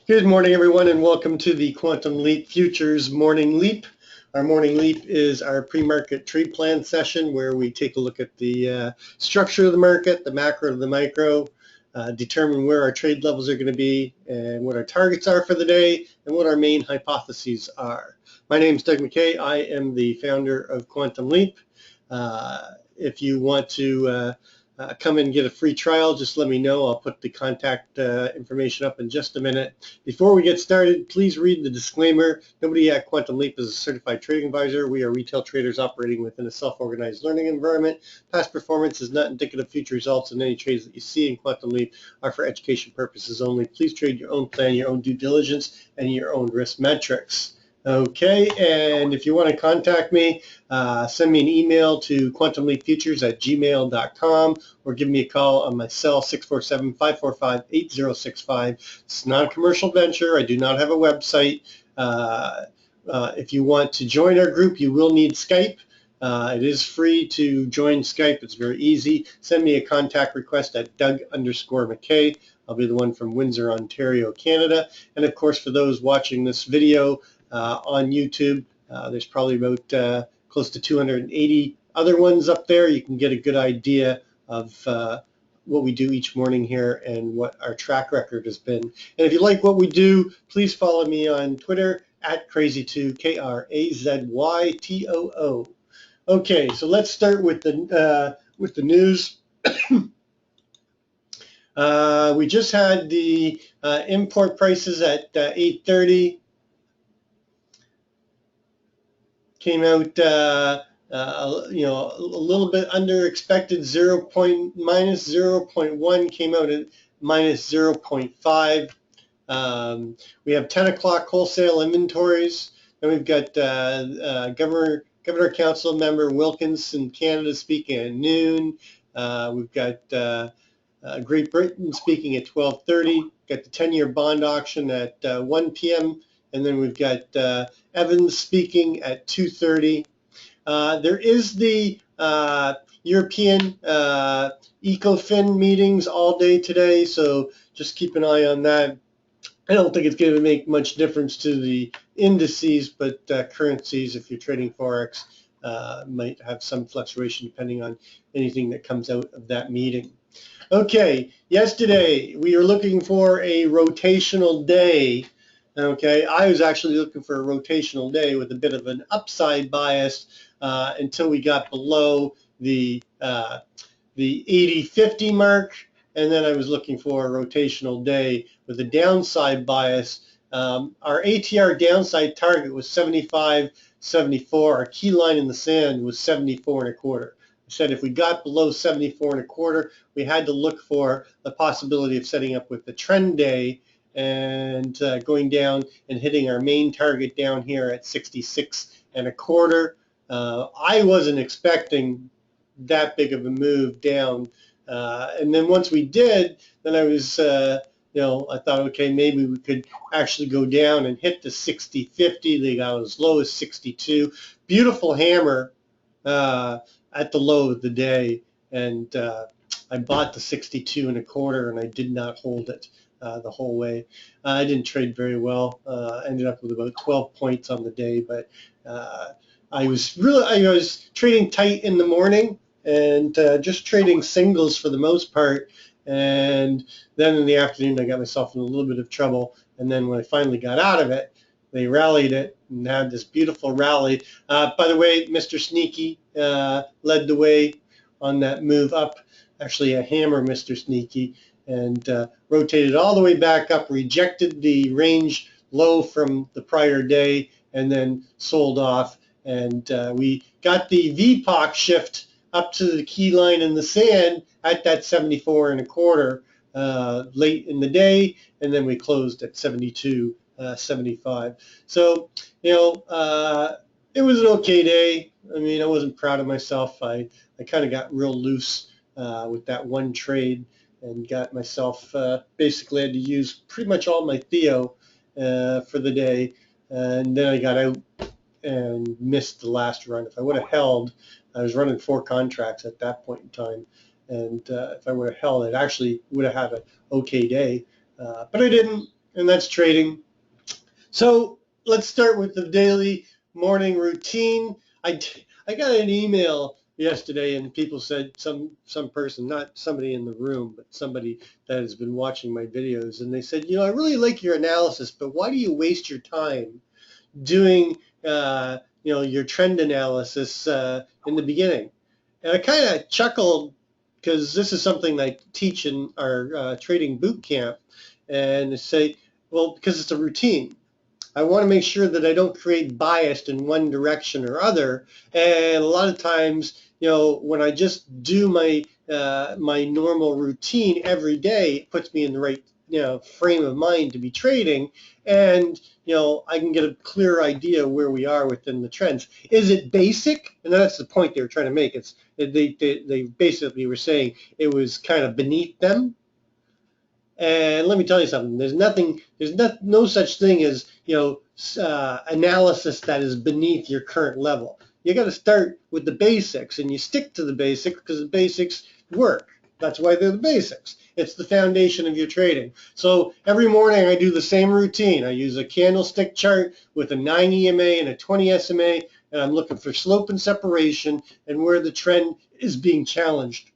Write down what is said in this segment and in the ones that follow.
Good morning, everyone, and welcome to the Quantum Leap Futures Morning Leap. Our morning leap is our pre-market trade plan session where we take a look at the structure of the market, the macro to the micro, determine where our trade levels are going to be and what our targets are for the day and what our main hypotheses are. My name is Doug McKay. I am the founder of Quantum Leap. If you want to come and get a free trial, just let me know. I'll put the contact information up in just a minute. Before we get started, please read the disclaimer. Nobody at Quantum Leap is a certified trading advisor. We are retail traders operating within a self-organized learning environment. Past performance is not indicative of future results, and any trades that you see in Quantum Leap are for education purposes only. Please trade your own plan, your own due diligence, and your own risk metrics. Okay, and if you want to contact me, send me an email to quantumleapfutures@gmail.com or give me a call on my cell, 647-545-8065. It's not a commercial venture. I do not have a website. If you want to join our group, you will need Skype. It is free to join Skype. It's very easy. Send me a contact request at Doug_McKay. I'll be the one from Windsor, Ontario, Canada. And of course, for those watching this video on YouTube, there's probably about close to 280 other ones up there. You can get a good idea of what we do each morning here and what our track record has been. And if you like what we do, please follow me on Twitter at Crazy2, KRAZYTOO. Okay, so let's start with the news. We just had the import prices at 8:30. Came out, a little bit under expected, minus 0.1, came out at minus 0.5. We have 10 o'clock wholesale inventories. Then we've got Governor Council member Wilkins in Canada speaking at noon. We've got Great Britain speaking at 12:30. Got the 10-year bond auction at 1 p.m. And then we've got Evans speaking at 2:30. There is the European ECOFIN meetings all day today, so just keep an eye on that. I don't think it's going to make much difference to the indices, but currencies, if you're trading Forex, might have some fluctuation depending on anything that comes out of that meeting. Okay, yesterday we were looking for a rotational day. Okay, I was actually looking for a rotational day with a bit of an upside bias until we got below the 80-50 mark, and then I was looking for a rotational day with a downside bias. Our ATR downside target was 75.74. Our key line in the sand was 74.25. I said if we got below 74.25, we had to look for the possibility of setting up with the trend day and going down and hitting our main target down here at 66.25. I wasn't expecting that big of a move down, and then once we did, then I was, I thought, okay, maybe we could actually go down and hit the 60.50. They got as low as 62. Beautiful hammer at the low of the day, and I bought the 62.25, and I did not hold it the whole way. I didn't trade very well. Ended up with about 12 points on the day, but I was trading tight in the morning and just trading singles for the most part. And then in the afternoon, I got myself in a little bit of trouble. And then when I finally got out of it, they rallied it and had this beautiful rally. By the way, Mr. Sneaky led the way on that move up. Actually, a hammer, Mr. Sneaky, and rotated all the way back up, rejected the range low from the prior day, and then sold off. And we got the VPOC shift up to the key line in the sand at that 74.25 late in the day, and then we closed at 72.75. So, it was an okay day. I mean, I wasn't proud of myself. I kind of got real loose with that one trade and got myself, basically had to use pretty much all my Theo for the day. And then I got out and missed the last run. If I would have held, I was running 4 contracts at that point in time. And if I would have held, it actually would have had an okay day. But I didn't. and that's trading. So let's start with the daily morning routine. I got an email yesterday, and people said some person, not somebody in the room, but somebody that has been watching my videos, and they said, I really like your analysis, but why do you waste your time doing your trend analysis in the beginning? And I kind of chuckled because this is something I teach in our trading boot camp, and say, well, because it's a routine. I want to make sure that I don't create bias in one direction or other. And a lot of times, when I just do my normal routine every day, it puts me in the right frame of mind to be trading, and I can get a clear idea where we are within the trends. Is it basic? And that's the point they were trying to make. They basically were saying it was kind of beneath them. And let me tell you something. There's no such thing as analysis that is beneath your current level. You got to start with the basics, and you stick to the basics because the basics work. That's why they're the basics. It's the foundation of your trading. So every morning I do the same routine. I use a candlestick chart with a 9 EMA and a 20 SMA, and I'm looking for slope and separation and where the trend is being challenged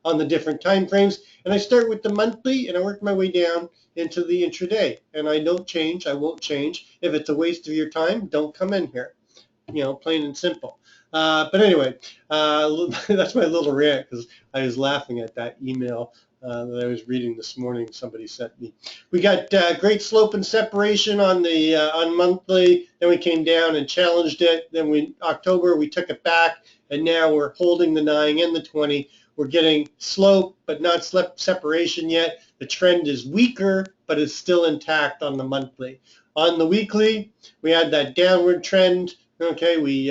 on the different time frames. And I start with the monthly, and I work my way down into the intraday. And I don't change. I won't change. If it's a waste of your time, don't come in here. Plain and simple. But anyway, that's my little rant because I was laughing at that email that I was reading this morning. Somebody sent me. We got great slope and separation on the on monthly. Then we came down and challenged it. Then October we took it back, and now we're holding the 9 and the 20. We're getting slope, but not separation yet. The trend is weaker, but it's still intact on the monthly. On the weekly, we had that downward trend. Okay, we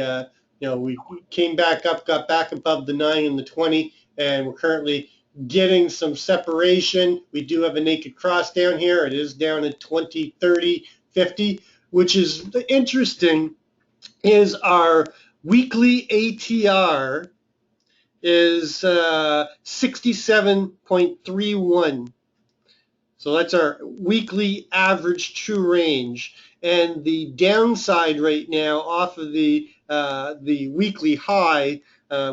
came back up, got back above the 9 and the 20, and we're currently getting some separation. We do have a naked cross down here. It is down at 20, 30, 50, which is interesting. Is our weekly ATR is 67.31. So that's our weekly average true range. And the downside right now off of the weekly high,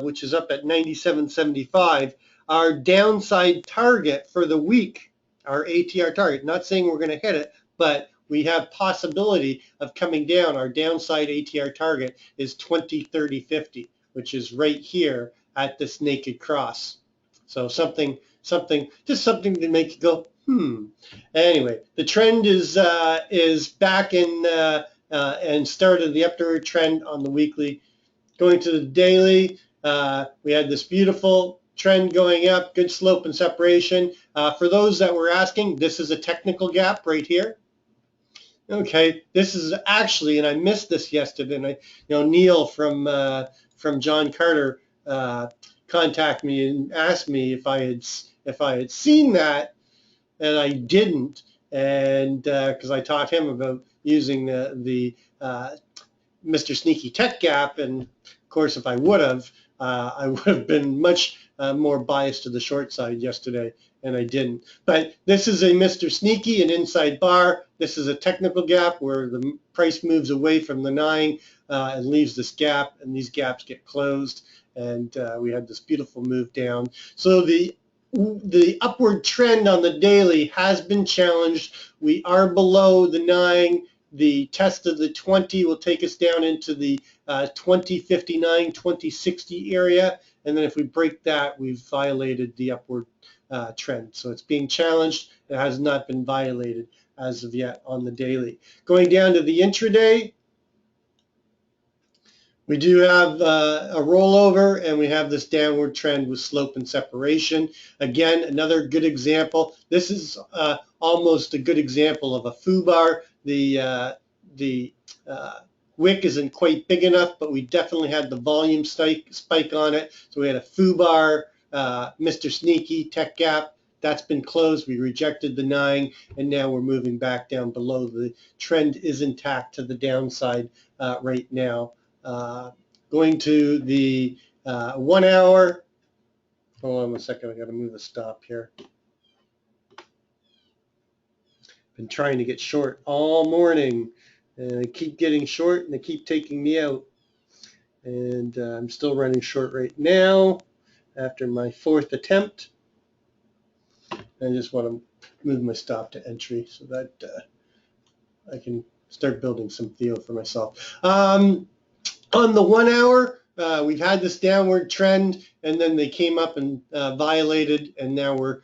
which is up at 97.75, our downside target for the week, our ATR target, not saying we're going to hit it, but we have possibility of coming down. Our downside ATR target is 20, 30, 50, which is right here at this naked cross. So something just something to make you go, Anyway, the trend is back in and started the upward trend on the weekly. Going to the daily, we had this beautiful trend going up, good slope and separation. For those that were asking, this is a technical gap right here. Okay, this is actually, and I missed this yesterday, and Neil from John Carter contacted me and asked me if I had seen that, and I didn't, and because I taught him about using the Mr. Sneaky Tech Gap, and of course, if I would have, I would have been much more biased to the short side yesterday, and I didn't. But this is a Mr. Sneaky, an inside bar. This is a technical gap where the price moves away from the 9 and leaves this gap, and these gaps get closed, and we had this beautiful move down. So the upward trend on the daily has been challenged. We are below the 9. The test of the 20 will take us down into the 2059, 2060 area. And then if we break that, we've violated the upward trend. So it's being challenged. It has not been violated as of yet on the daily. Going down to the intraday, we do have a rollover, and we have this downward trend with slope and separation. Again, another good example. This is almost a good example of a foo bar. The wick isn't quite big enough, but we definitely had the volume spike on it. So we had a foo bar, Mr. Sneaky, tech gap. That's been closed. We rejected the 9, and now we're moving back down below. The trend is intact to the downside right now. Going to the 1 hour. Hold on a second. I got to move the stop here. Been trying to get short all morning, and I keep getting short, and they keep taking me out. And I'm still running short right now after my 4th attempt. I just want to move my stop to entry so that I can start building some theo for myself. On the 1 hour, we've had this downward trend, and then they came up and violated, and now we're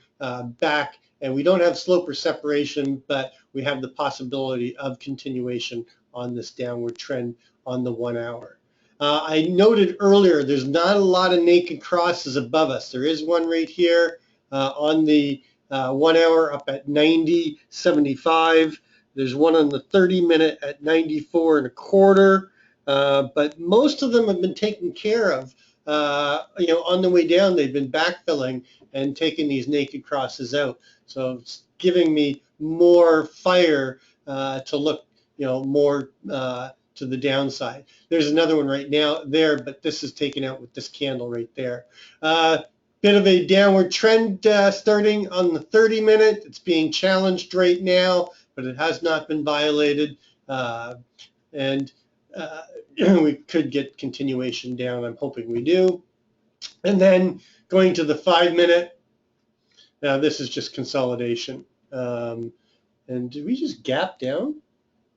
back. And we don't have slope or separation, but we have the possibility of continuation on this downward trend on the 1 hour. I noted earlier there's not a lot of naked crosses above us. There is one right here on the 1 hour up at 90.75. There's one on the 30-minute at 94.25. But most of them have been taken care of. On the way down, they've been backfilling and taking these naked crosses out. So it's giving me more fire to look, more to the downside. There's another one right now there, but this is taken out with this candle right there. Bit of a downward trend starting on the 30-minute. It's being challenged right now, but it has not been violated. And we could get continuation down. I'm hoping we do. And then going to the 5-minute, now this is just consolidation. And did we just gap down?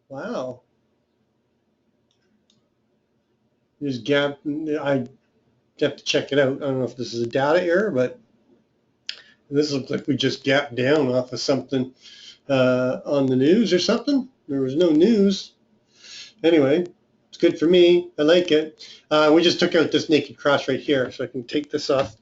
Wow. Just gap. I have to check it out. I don't know if this is a data error, but this looks like we just gapped down off of something on the news or something. There was no news. Anyway, it's good for me. I like it. We just took out this naked cross right here, so I can take this off.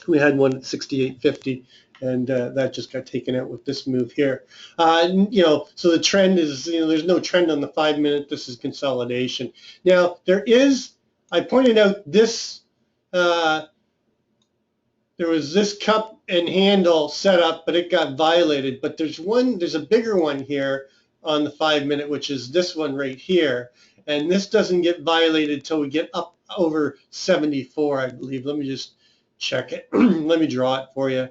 We had one at 68.50, and that just got taken out with this move here. So the trend is, there's no trend on the 5-minute. This is consolidation. Now, I pointed out this, there was this cup and handle set up, but it got violated. But there's a bigger one here on the 5-minute, which is this one right here. And this doesn't get violated until we get up over 74, I believe. Let me just check it. Let me draw it for you.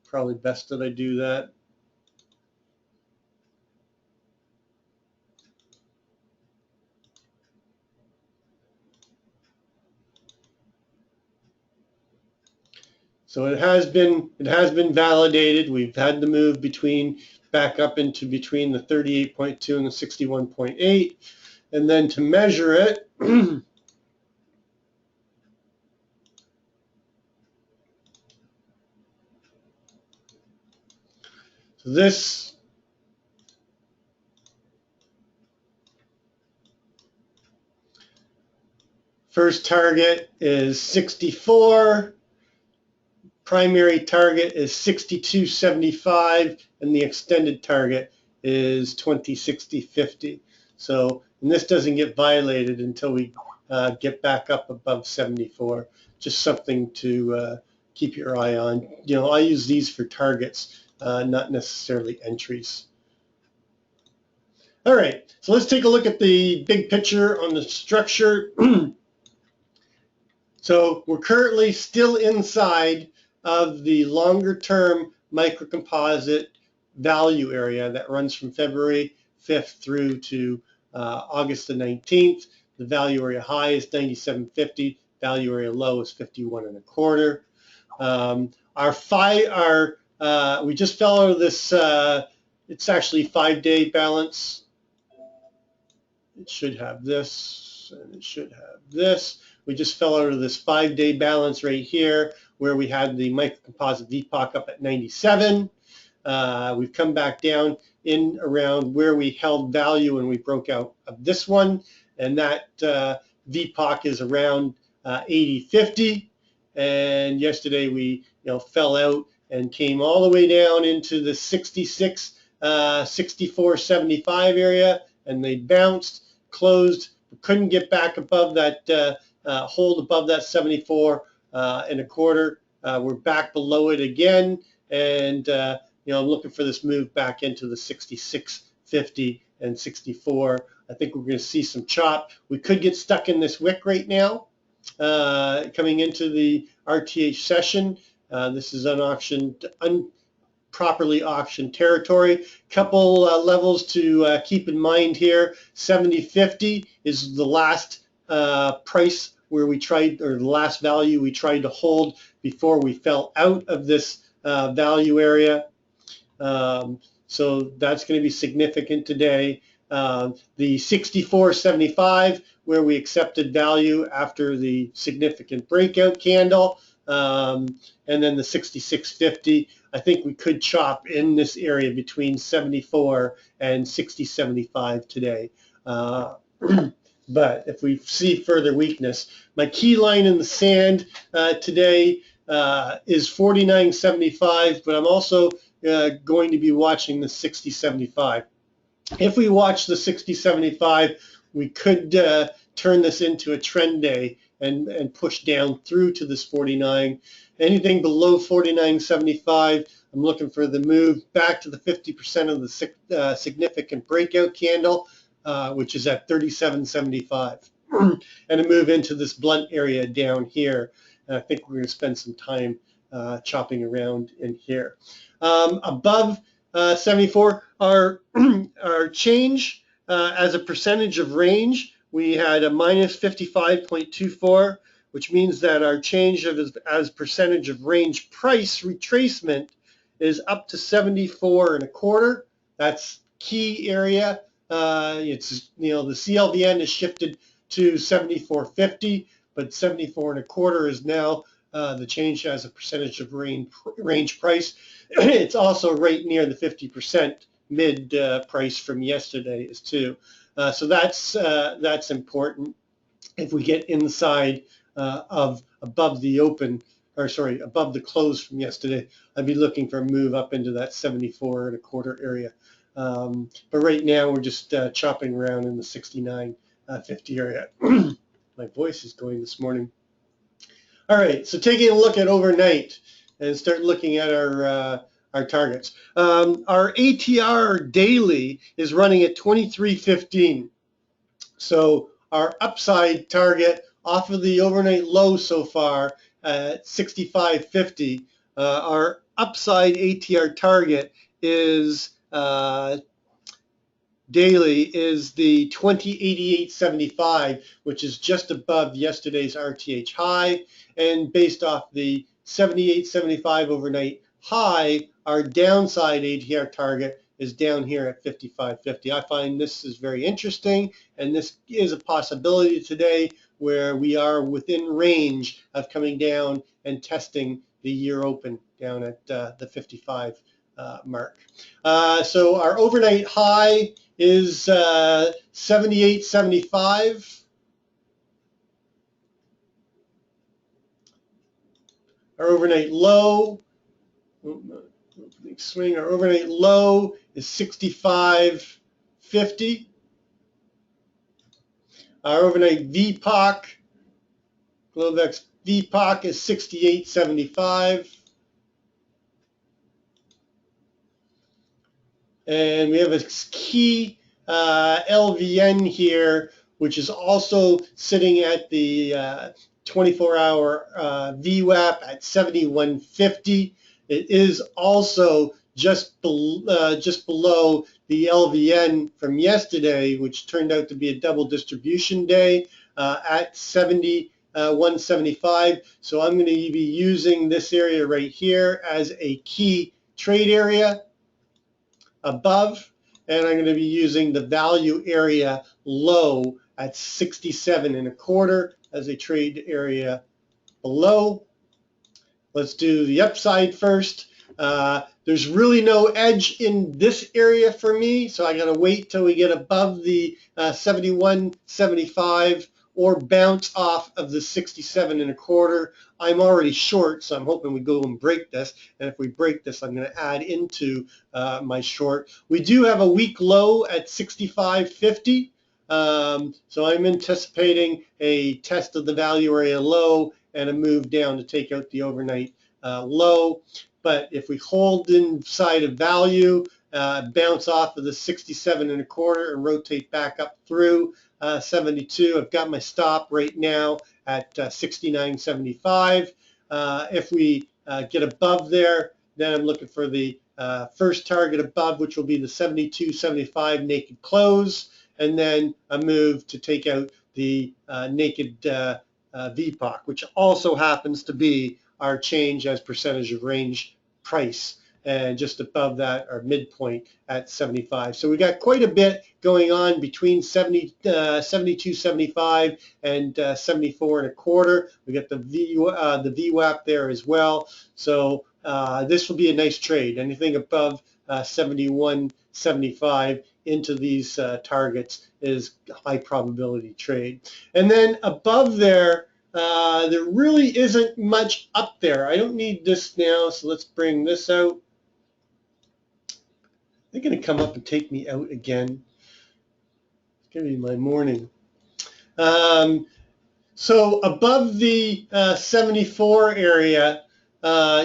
Probably best that I do that. So it has been validated. We've had the move back up into between the 38.2 and the 61.8. And then to measure it, so this first target is 64. Primary target is 62.75, and the extended target is 20.60.50. So, and this doesn't get violated until we get back up above 74. Just something to keep your eye on. I use these for targets, not necessarily entries. All right, so let's take a look at the big picture on the structure. So we're currently still inside of the longer-term microcomposite value area that runs from February 5th through to August the 19th. The value area high is 97.50. Value area low is 51.25. We just fell out of this. It's actually 5-day balance. It should have this, and it should have this. We just fell out of this 5-day balance right here where we had the microcomposite VPOC up at 97. We've come back down in around where we held value and we broke out of this one, and that VPOC is around 80.50. And yesterday we fell out and came all the way down into the 66, 64.75 area, and they bounced, closed, couldn't get back above that, hold above that 74.25. We're back below it again, and I'm looking for this move back into the 66.50 and 64. I think we're going to see some chop. We could get stuck in this wick right now, coming into the RTH session. This is unauctioned, properly auctioned territory. Couple levels to keep in mind here. 70.50 is the last price where we tried, or the last value we tried to hold before we fell out of this value area. So that's going to be significant today. The 64.75, where we accepted value after the significant breakout candle, and then the 66.50. I think we could chop in this area between 74 and 60.75 today. But if we see further weakness, my key line in the sand today is 49.75, but I'm also going to be watching the 60.75. If we watch the 60.75, we could turn this into a trend day and push down through to this 49. Anything below 49.75, I'm looking for the move back to the 50% of the significant breakout candle, which is at 37.75, and a move into this blunt area down here. And I think we're going to spend some time chopping around in here. Above 74, our change as a percentage of range, we had a minus 55.24, which means that our change as percentage of range price retracement is up to 74.25. That's key area. It's, the CLVN is shifted to 74.50, but 74.25 is now the change as a percentage of range price. It's also right near the 50% mid price from yesterday is too. So that's important. If we get inside of above the open, or sorry, above the close from yesterday, I'd be looking for a move up into that 74.25 area. But right now we're just chopping around in the 69.50 area. My voice is going this morning. All right, so taking a look at overnight and start looking at our targets. Our ATR daily is running at 23.15. So our upside target off of the overnight low so far at 65.50. Our upside ATR target is daily is the 2088.75, which is just above yesterday's RTH high, and based off the 78.75 overnight high, our downside ATR target is down here at 55.50. I find this is very interesting, and this is a possibility today where we are within range of coming down and testing the year open down at the 55 mark. So our overnight high is 78.75. Our overnight low, swing, our overnight low is 65.50. Our overnight VPOC, Globex VPOC is 68.75. And we have a key LVN here, which is also sitting at the 24-hour VWAP at 71.50. It is also just below the LVN from yesterday, which turned out to be a double distribution day at 71.75. So I'm going to be using this area right here as a key trade area above, and I'm going to be using the value area low at 67.25 as a trade area below. Let's do the upside first. There's really no edge in this area for me, so I got to wait till we get above the 71.75 or bounce off of the 67.25. I'm already short, so I'm hoping we go and break this. And if we break this, I'm going to add into my short. We do have a weak low at 65.50. So I'm anticipating a test of the value area low and a move down to take out the overnight low. But if we hold inside of value, bounce off of the 67.25 and rotate back up through 72, I've got my stop right now at 69.75. If we get above there, then I'm looking for the first target above, which will be the 72.75 naked close, and then a move to take out the naked VPOC, which also happens to be our change as percentage of range price. And just above that, our midpoint at 75. So we got quite a bit going on between 72.75 and 74 and a quarter. We got the VWAP there as well. So this will be a nice trade. Anything above 71.75 into these targets is a high probability trade. And then above there, there really isn't much up there. I don't need this now, so let's bring this out. They're going to come up and take me out again. It's going to be my morning. So above the 74 area,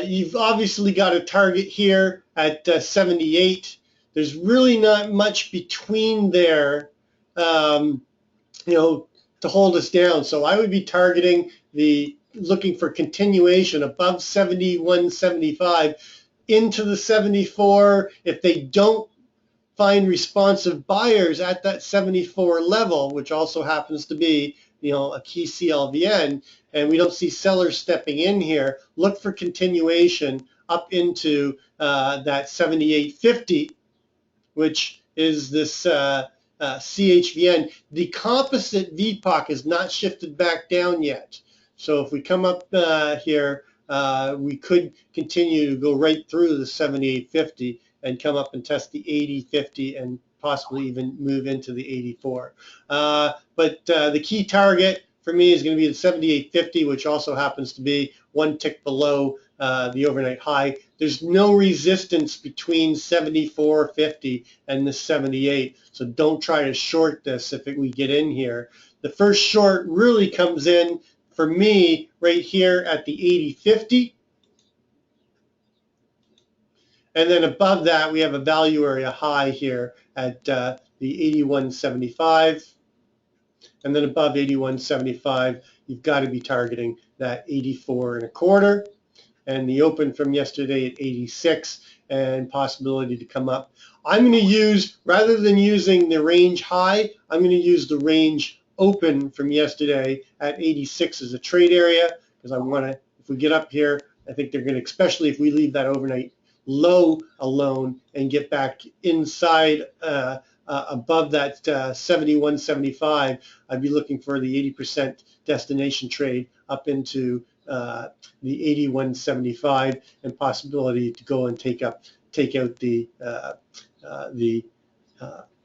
you've obviously got a target here at 78. There's really not much between there, to hold us down. So I would be targeting looking for continuation above 71.75 into the 74. If they don't find responsive buyers at that 74 level, which also happens to be a key CLVN, and we don't see sellers stepping in here, look for continuation up into that 78.50, which is this CHVN. The composite VPOC is not shifted back down yet. So if we come up here, we could continue to go right through the 78.50 and come up and test the 80.50 and possibly even move into the 84. But the key target for me is going to be the 78.50, which also happens to be one tick below the overnight high. There's no resistance between 74.50 and the 78, so don't try to short this if we get in here. The first short really comes in for me right here at the 80.50. And then above that, we have a value area high here at the 81.75. And then above 81.75, you've got to be targeting that 84 and a quarter. And the open from yesterday at 86 and possibility to come up. I'm going to use, rather than using the range high, I'm going to use the range open from yesterday at 86 as a trade area, because I want to, if we get up here, I think they're going to, especially if we leave that overnight low alone and get back inside above that 71.75, I'd be looking for the 80% destination trade up into the 81.75 and possibility to go and take out the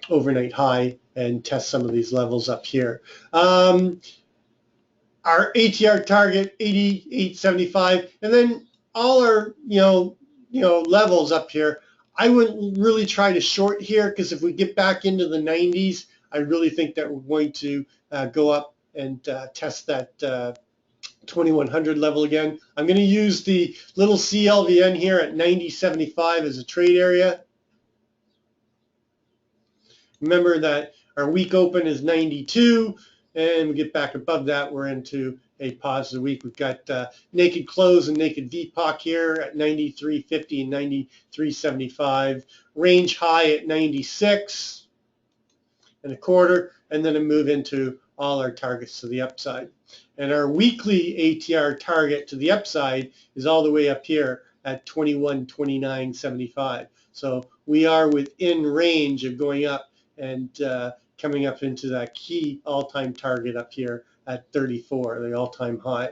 overnight high and test some of these levels up here. Our ATR target 88.75, and then all our levels up here. I wouldn't really try to short here, because if we get back into the 90s, I really think that we're going to go up and test that 2100 level again. I'm going to use the little CLVN here at 90.75 as a trade area. Remember that our week open is 92, and we get back above that, we're into a positive week. We've got naked close and naked VPOC here at 93.50 and 93.75. Range high at 96 and a quarter, and then a move into all our targets to the upside. And our weekly ATR target to the upside is all the way up here at 21.29.75. So we are within range of going up and coming up into that key all-time target up here at 34, the all-time high.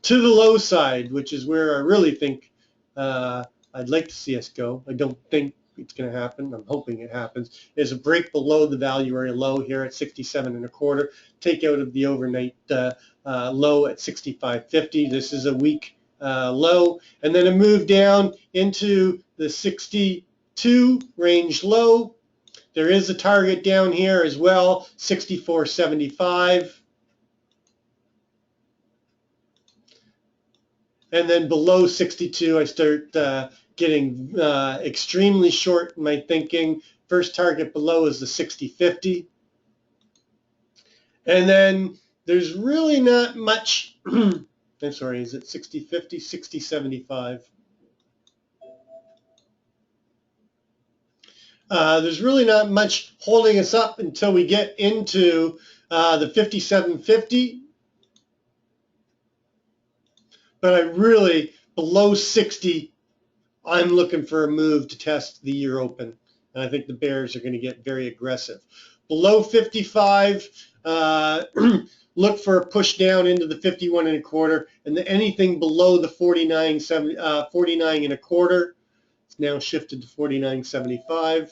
To the low side, which is where I really think I'd like to see us go. I don't think it's going to happen. I'm hoping it happens. Is a break below the value area low here at 67 and a quarter. Take out of the overnight low at 65.50. This is a weak low, and then a move down into the 62 range low. There is a target down here as well, 64.75. And then below 62, I start getting extremely short in my thinking. First target below is the 60.50. And then there's really not much. I'm sorry, is it 60.50? 60.75. There's really not much holding us up until we get into the 5750. But I really, below 60, I'm looking for a move to test the year open. And I think the bears are going to get very aggressive. Below 55, look for a push down into the 51 and a quarter. And anything below the 49 and a quarter, it's now shifted to 49.75.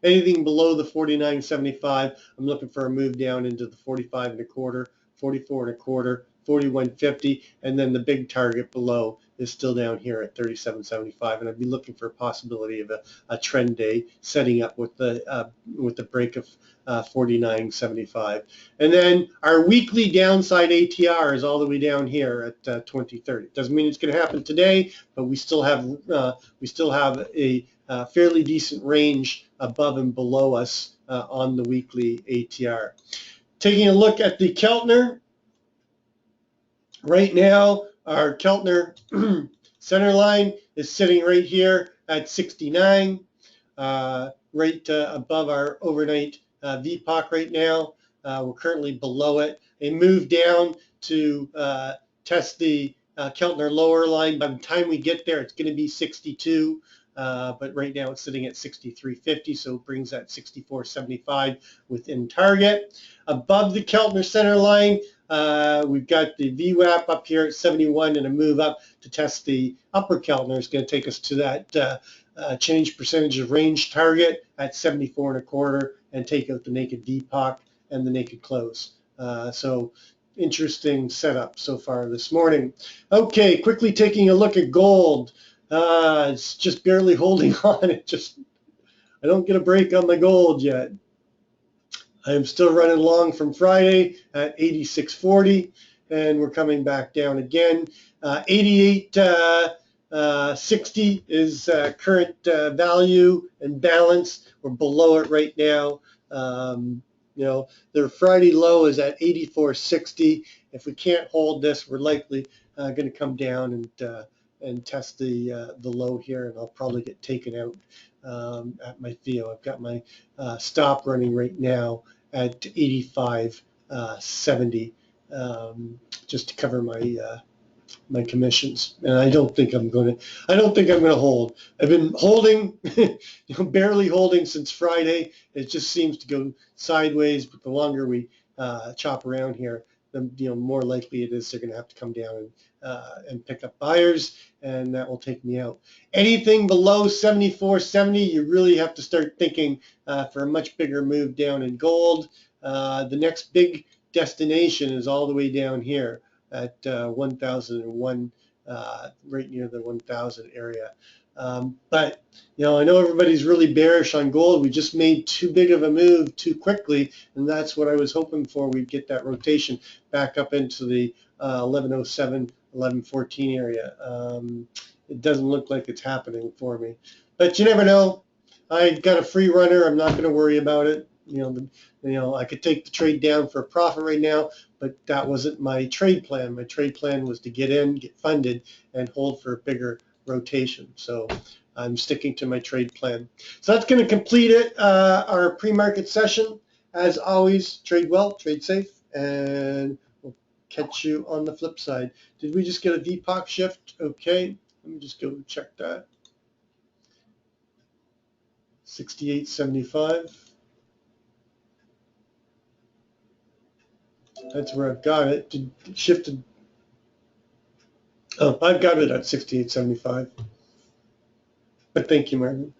Anything below the 49.75, I'm looking for a move down into the 45 and a quarter, 44 and a quarter, 41.50, and then the big target below is still down here at 37.75, and I'd be looking for a possibility of a trend day setting up with the break of 49.75. And then our weekly downside ATR is all the way down here at 2030. Doesn't mean it's going to happen today, but we still have a fairly decent range above and below us on the weekly ATR. Taking a look at the Keltner, right now our Keltner center line is sitting right here at 69, right above our overnight VPOC right now. We're currently below it. A move down to test the Keltner lower line. By the time we get there, it's going to be 62. But right now it's sitting at 63.50, so it brings that 64.75 within target. Above the Keltner center line, we've got the VWAP up here at 71, and a move up to test the upper Keltner is going to take us to that change percentage of range target at 74 and a quarter, and take out the naked VPOC and the naked close. So interesting setup so far this morning. Okay, quickly taking a look at gold. It's just barely holding on. I don't get a break on my gold yet. I am still running long from Friday at 86.40, and we're coming back down again. 88.60 is current value and balance. We're below it right now. Their Friday low is at 84.60. If we can't hold this, we're likely going to come down and test the low here, and I'll probably get taken out at my Theo. I've got my stop running right now at 85.70, just to cover my commissions, and I don't think I'm going to hold. I've been holding, barely holding since Friday. It just seems to go sideways, but the longer we chop around here, the more likely it is they're going to have to come down and pick up buyers, and that will take me out. Anything below 74.70, you really have to start thinking for a much bigger move down in gold. The next big destination is all the way down here at 1001, right near the 1000 area. But I know everybody's really bearish on gold. We just made too big of a move too quickly, and that's what I was hoping for. We'd get that rotation back up into the 1107, 1114 area. It doesn't look like it's happening for me, but you never know. I got a free runner. I'm not going to worry about it. I could take the trade down for a profit right now, but that wasn't my trade plan. My trade plan was to get in, get funded, and hold for a bigger rotation. So I'm sticking to my trade plan. So that's going to complete it, our pre-market session. As always, trade well, trade safe, and we'll catch you on the flip side. Did we just get a VPOC shift? Okay, let me just go check that. 68.75. That's where I've got it. It shifted. Oh, I've got it at 68.75. But thank you, Martin.